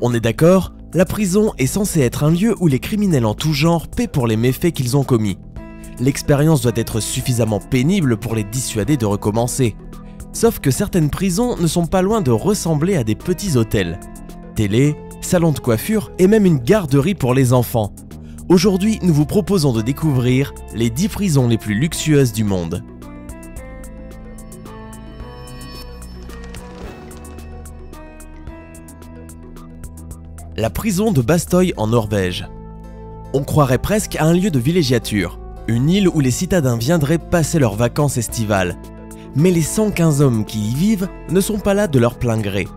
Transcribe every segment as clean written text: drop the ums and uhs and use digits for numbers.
On est d'accord, la prison est censée être un lieu où les criminels en tout genre paient pour les méfaits qu'ils ont commis. L'expérience doit être suffisamment pénible pour les dissuader de recommencer. Sauf que certaines prisons ne sont pas loin de ressembler à des petits hôtels. Télé, salon de coiffure et même une garderie pour les enfants. Aujourd'hui, nous vous proposons de découvrir les 10 prisons les plus luxueuses du monde. La prison de Bastøy en Norvège. On croirait presque à un lieu de villégiature, une île où les citadins viendraient passer leurs vacances estivales. Mais les 115 hommes qui y vivent ne sont pas là de leur plein gré.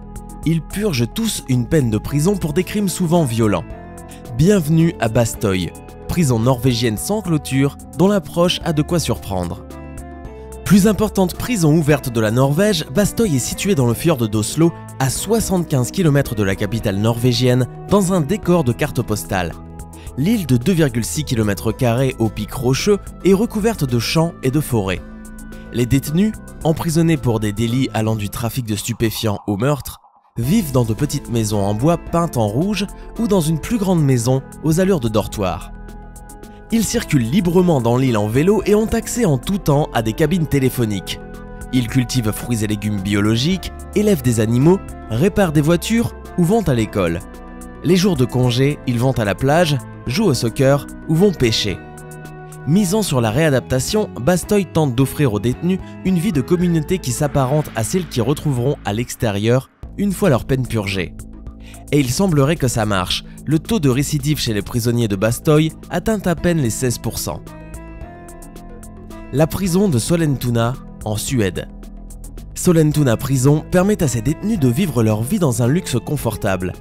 Ils purgent tous une peine de prison pour des crimes souvent violents. Bienvenue à Bastøy, prison norvégienne sans clôture dont l'approche a de quoi surprendre. Plus importante prison ouverte de la Norvège, Bastøy est située dans le fjord d'Oslo, à 75 km de la capitale norvégienne, dans un décor de carte postale. L'île de 2,6 km² au pic rocheux est recouverte de champs et de forêts. Les détenus, emprisonnés pour des délits allant du trafic de stupéfiants au meurtre, vivent dans de petites maisons en bois peintes en rouge ou dans une plus grande maison aux allures de dortoir. Ils circulent librement dans l'île en vélo et ont accès en tout temps à des cabines téléphoniques. Ils cultivent fruits et légumes biologiques, élèvent des animaux, réparent des voitures ou vont à l'école. Les jours de congé, ils vont à la plage, jouent au soccer ou vont pêcher. Misant sur la réadaptation, Bastøy tente d'offrir aux détenus une vie de communauté qui s'apparente à celle qu'ils retrouveront à l'extérieur une fois leur peine purgée. Et il semblerait que ça marche, le taux de récidive chez les prisonniers de Bastøy atteint à peine les 16%. La prison de Sollentuna en Suède. Sollentuna prison permet à ces détenus de vivre leur vie dans un luxe confortable.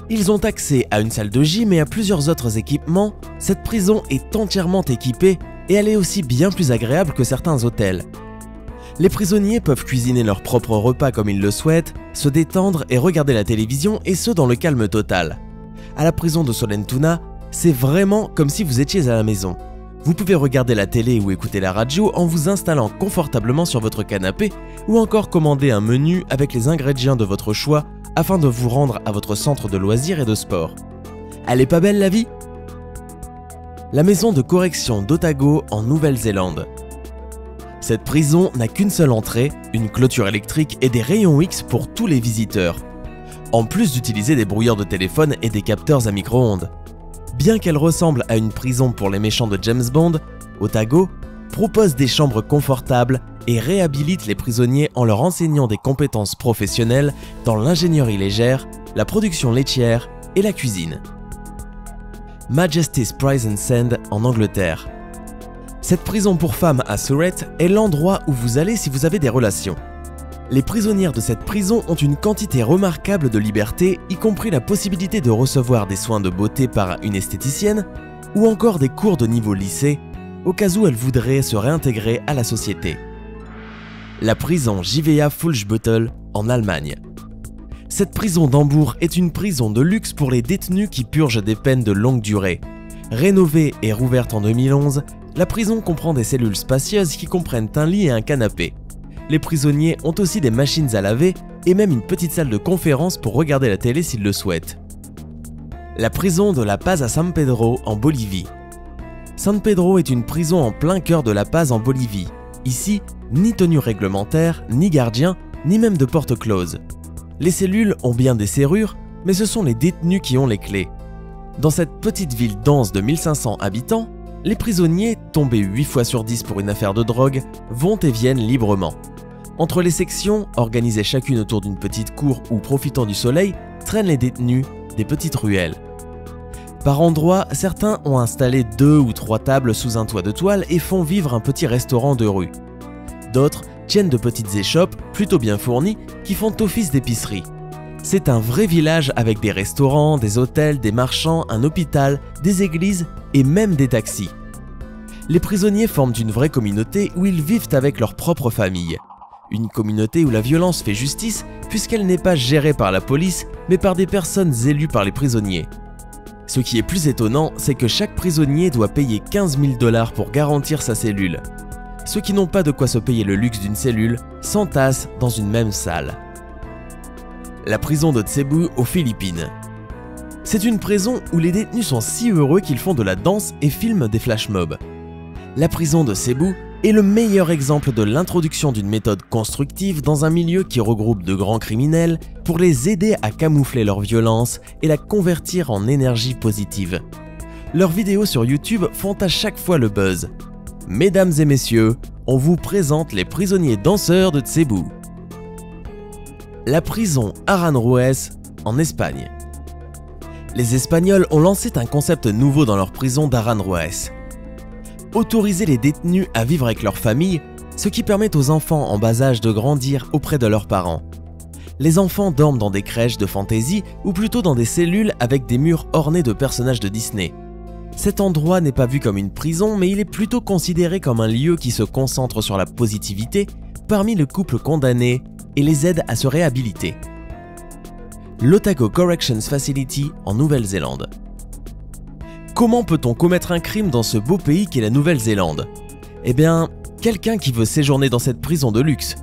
Ils ont accès à une salle de gym et à plusieurs autres équipements. Cette prison est entièrement équipée et elle est aussi bien plus agréable que certains hôtels. Les prisonniers peuvent cuisiner leurs propres repas comme ils le souhaitent, se détendre et regarder la télévision, et ce dans le calme total. À la prison de Sollentuna, c'est vraiment comme si vous étiez à la maison. Vous pouvez regarder la télé ou écouter la radio en vous installant confortablement sur votre canapé ou encore commander un menu avec les ingrédients de votre choix afin de vous rendre à votre centre de loisirs et de sport. Elle est pas belle la vie? La maison de correction d'Otago en Nouvelle-Zélande. Cette prison n'a qu'une seule entrée, une clôture électrique et des rayons X pour tous les visiteurs, en plus d'utiliser des brouilleurs de téléphone et des capteurs à micro-ondes. Bien qu'elle ressemble à une prison pour les méchants de James Bond, Otago propose des chambres confortables et réhabilite les prisonniers en leur enseignant des compétences professionnelles dans l'ingénierie légère, la production laitière et la cuisine. Majesty's Prison Send en Angleterre. Cette prison pour femmes à Surrey est l'endroit où vous allez si vous avez des relations. Les prisonnières de cette prison ont une quantité remarquable de liberté, y compris la possibilité de recevoir des soins de beauté par une esthéticienne ou encore des cours de niveau lycée, au cas où elles voudraient se réintégrer à la société. La prison Jivea Fullsbüttel en Allemagne. Cette prison d'Hambourg est une prison de luxe pour les détenus qui purgent des peines de longue durée. Rénovée et rouverte en 2011, la prison comprend des cellules spacieuses qui comprennent un lit et un canapé. Les prisonniers ont aussi des machines à laver et même une petite salle de conférence pour regarder la télé s'ils le souhaitent. La prison de La Paz à San Pedro en Bolivie. San Pedro est une prison en plein cœur de La Paz en Bolivie. Ici, ni tenue réglementaire, ni gardien, ni même de porte close. Les cellules ont bien des serrures, mais ce sont les détenus qui ont les clés. Dans cette petite ville dense de 1500 habitants, les prisonniers, tombés 8 fois sur 10 pour une affaire de drogue, vont et viennent librement. Entre les sections, organisées chacune autour d'une petite cour ou profitant du soleil, traînent les détenus des petites ruelles. Par endroits, certains ont installé 2 ou 3 tables sous un toit de toile et font vivre un petit restaurant de rue. D'autres tiennent de petites échoppes, plutôt bien fournies, qui font office d'épicerie. C'est un vrai village avec des restaurants, des hôtels, des marchands, un hôpital, des églises et même des taxis. Les prisonniers forment une vraie communauté où ils vivent avec leur propre famille. Une communauté où la violence fait justice puisqu'elle n'est pas gérée par la police mais par des personnes élues par les prisonniers. Ce qui est plus étonnant, c'est que chaque prisonnier doit payer 15 000 $ pour garantir sa cellule. Ceux qui n'ont pas de quoi se payer le luxe d'une cellule s'entassent dans une même salle. la prison de Cebu aux Philippines. C'est une prison où les détenus sont si heureux qu'ils font de la danse et filment des flash mobs. La prison de Cebu est le meilleur exemple de l'introduction d'une méthode constructive dans un milieu qui regroupe de grands criminels pour les aider à camoufler leur violence et la convertir en énergie positive. Leurs vidéos sur YouTube font à chaque fois le buzz. Mesdames et messieurs, on vous présente les prisonniers danseurs de Cebu. La prison Aranjuez en Espagne. Les Espagnols ont lancé un concept nouveau dans leur prison d'Aranjuez. Autoriser les détenus à vivre avec leur famille, ce qui permet aux enfants en bas âge de grandir auprès de leurs parents. Les enfants dorment dans des crèches de fantaisie ou plutôt dans des cellules avec des murs ornés de personnages de Disney. Cet endroit n'est pas vu comme une prison, mais il est plutôt considéré comme un lieu qui se concentre sur la positivité parmi le couple condamné et les aide à se réhabiliter. L'Otago Corrections Facility en Nouvelle-Zélande. Comment peut-on commettre un crime dans ce beau pays qu'est la Nouvelle-Zélande? Eh bien, quelqu'un qui veut séjourner dans cette prison de luxe.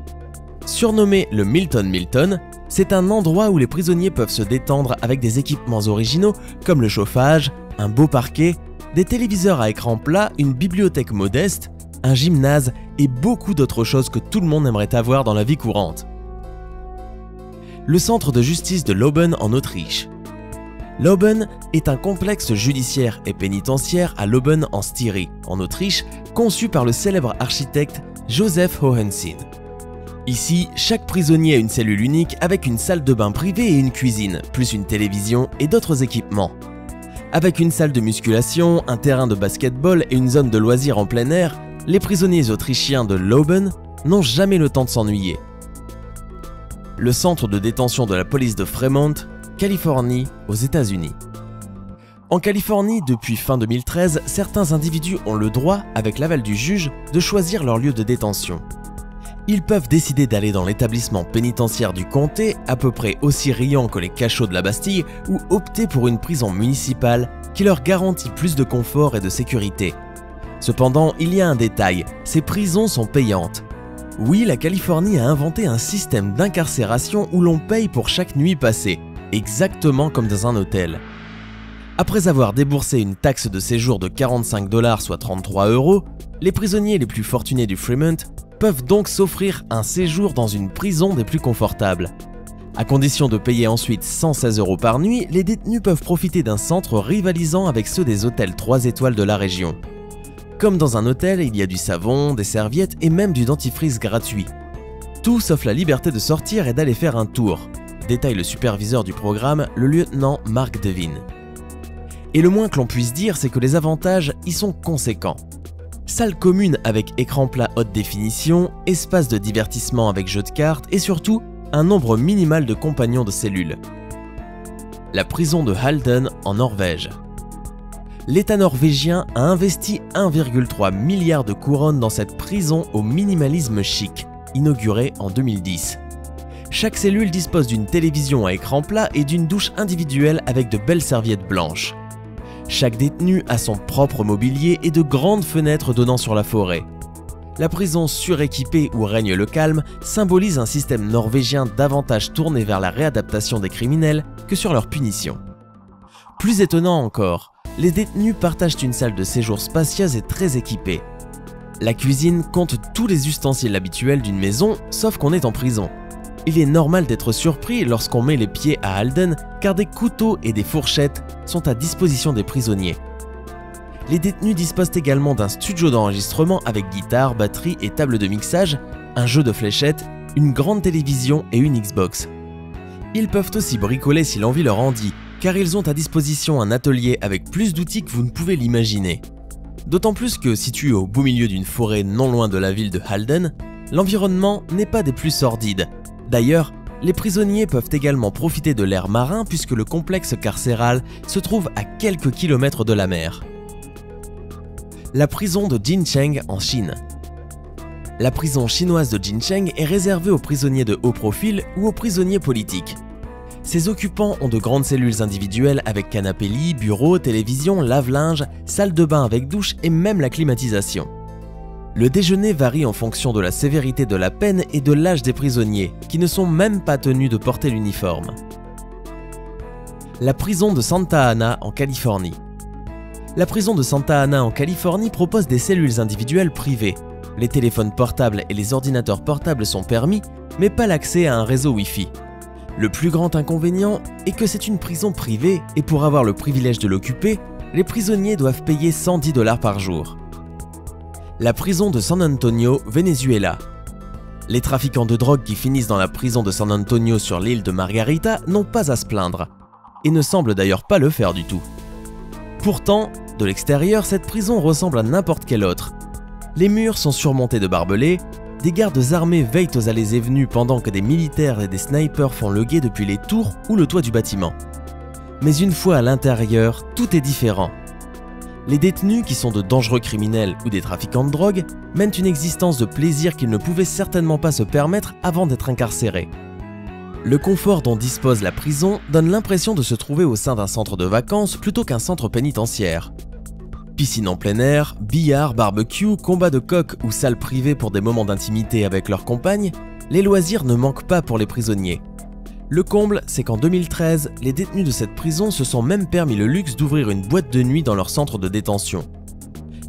Surnommé le Milton Milton, c'est un endroit où les prisonniers peuvent se détendre avec des équipements originaux comme le chauffage, un beau parquet, des téléviseurs à écran plat, une bibliothèque modeste, un gymnase et beaucoup d'autres choses que tout le monde aimerait avoir dans la vie courante. Le centre de justice de Lauben en Autriche. Lauben est un complexe judiciaire et pénitentiaire à Lauben en Styrie, en Autriche, conçu par le célèbre architecte Joseph Hohensin. Ici, chaque prisonnier a une cellule unique avec une salle de bain privée et une cuisine, plus une télévision et d'autres équipements. Avec une salle de musculation, un terrain de basketball et une zone de loisirs en plein air, les prisonniers autrichiens de Lauben n'ont jamais le temps de s'ennuyer. Le centre de détention de la police de Fremont, Californie, aux États-Unis. En Californie, depuis fin 2013, certains individus ont le droit, avec l'aval du juge, de choisir leur lieu de détention. Ils peuvent décider d'aller dans l'établissement pénitentiaire du comté, à peu près aussi riant que les cachots de la Bastille, ou opter pour une prison municipale qui leur garantit plus de confort et de sécurité. Cependant, il y a un détail, ces prisons sont payantes. Oui, la Californie a inventé un système d'incarcération où l'on paye pour chaque nuit passée, exactement comme dans un hôtel. Après avoir déboursé une taxe de séjour de 45 $, soit 33 €, les prisonniers les plus fortunés du Fremont peuvent donc s'offrir un séjour dans une prison des plus confortables. À condition de payer ensuite 116 € par nuit, les détenus peuvent profiter d'un centre rivalisant avec ceux des hôtels 3 étoiles de la région. Comme dans un hôtel, il y a du savon, des serviettes et même du dentifrice gratuit. Tout sauf la liberté de sortir et d'aller faire un tour, détaille le superviseur du programme, le lieutenant Mark Devine. Et le moins que l'on puisse dire, c'est que les avantages y sont conséquents. Salle commune avec écran plat haute définition, espace de divertissement avec jeux de cartes et surtout un nombre minimal de compagnons de cellule. La prison de Halden en Norvège. L'État norvégien a investi 1,3 milliard de couronnes dans cette prison au minimalisme chic, inaugurée en 2010. Chaque cellule dispose d'une télévision à écran plat et d'une douche individuelle avec de belles serviettes blanches. Chaque détenu a son propre mobilier et de grandes fenêtres donnant sur la forêt. La prison suréquipée où règne le calme symbolise un système norvégien davantage tourné vers la réadaptation des criminels que sur leur punition. Plus étonnant encore, les détenus partagent une salle de séjour spacieuse et très équipée. La cuisine compte tous les ustensiles habituels d'une maison, sauf qu'on est en prison. Il est normal d'être surpris lorsqu'on met les pieds à Halden, car des couteaux et des fourchettes sont à disposition des prisonniers. Les détenus disposent également d'un studio d'enregistrement avec guitare, batterie et table de mixage, un jeu de fléchettes, une grande télévision et une Xbox. Ils peuvent aussi bricoler si l'envie leur en dit, car ils ont à disposition un atelier avec plus d'outils que vous ne pouvez l'imaginer. D'autant plus que, situé au beau milieu d'une forêt non loin de la ville de Halden, l'environnement n'est pas des plus sordides. D'ailleurs, les prisonniers peuvent également profiter de l'air marin puisque le complexe carcéral se trouve à quelques kilomètres de la mer. La prison de Jincheng en Chine. La prison chinoise de Jincheng est réservée aux prisonniers de haut profil ou aux prisonniers politiques. Ces occupants ont de grandes cellules individuelles avec canapé-lit, bureau, télévision, lave-linge, salle de bain avec douche et même la climatisation. Le déjeuner varie en fonction de la sévérité de la peine et de l'âge des prisonniers, qui ne sont même pas tenus de porter l'uniforme. La prison de Santa Ana en Californie. La prison de Santa Ana en Californie propose des cellules individuelles privées. Les téléphones portables et les ordinateurs portables sont permis, mais pas l'accès à un réseau Wi-Fi. Le plus grand inconvénient est que c'est une prison privée et pour avoir le privilège de l'occuper, les prisonniers doivent payer 110 $ par jour. La prison de San Antonio, Venezuela. Les trafiquants de drogue qui finissent dans la prison de San Antonio sur l'île de Margarita n'ont pas à se plaindre, et ne semblent d'ailleurs pas le faire du tout. Pourtant, de l'extérieur, cette prison ressemble à n'importe quelle autre. Les murs sont surmontés de barbelés, des gardes armés veillent aux allées et venues pendant que des militaires et des snipers font le guet depuis les tours ou le toit du bâtiment. Mais une fois à l'intérieur, tout est différent. Les détenus, qui sont de dangereux criminels ou des trafiquants de drogue, mènent une existence de plaisir qu'ils ne pouvaient certainement pas se permettre avant d'être incarcérés. Le confort dont dispose la prison donne l'impression de se trouver au sein d'un centre de vacances plutôt qu'un centre pénitentiaire. Piscine en plein air, billard, barbecue, combat de coq ou salle privée pour des moments d'intimité avec leurs compagnes, les loisirs ne manquent pas pour les prisonniers. Le comble, c'est qu'en 2013, les détenus de cette prison se sont même permis le luxe d'ouvrir une boîte de nuit dans leur centre de détention.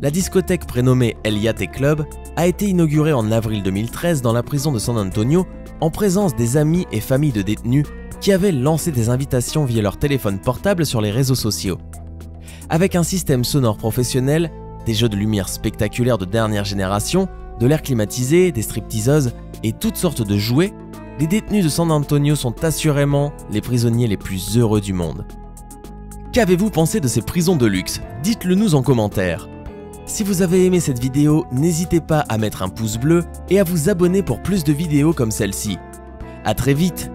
La discothèque prénommée El Yate Club a été inaugurée en avril 2013 dans la prison de San Antonio en présence des amis et familles de détenus qui avaient lancé des invitations via leur téléphone portable sur les réseaux sociaux. Avec un système sonore professionnel, des jeux de lumière spectaculaires de dernière génération, de l'air climatisé, des stripteaseuses et toutes sortes de jouets, les détenus de San Antonio sont assurément les prisonniers les plus heureux du monde. Qu'avez-vous pensé de ces prisons de luxe? Dites-le nous en commentaire. Si vous avez aimé cette vidéo, n'hésitez pas à mettre un pouce bleu et à vous abonner pour plus de vidéos comme celle-ci. À très vite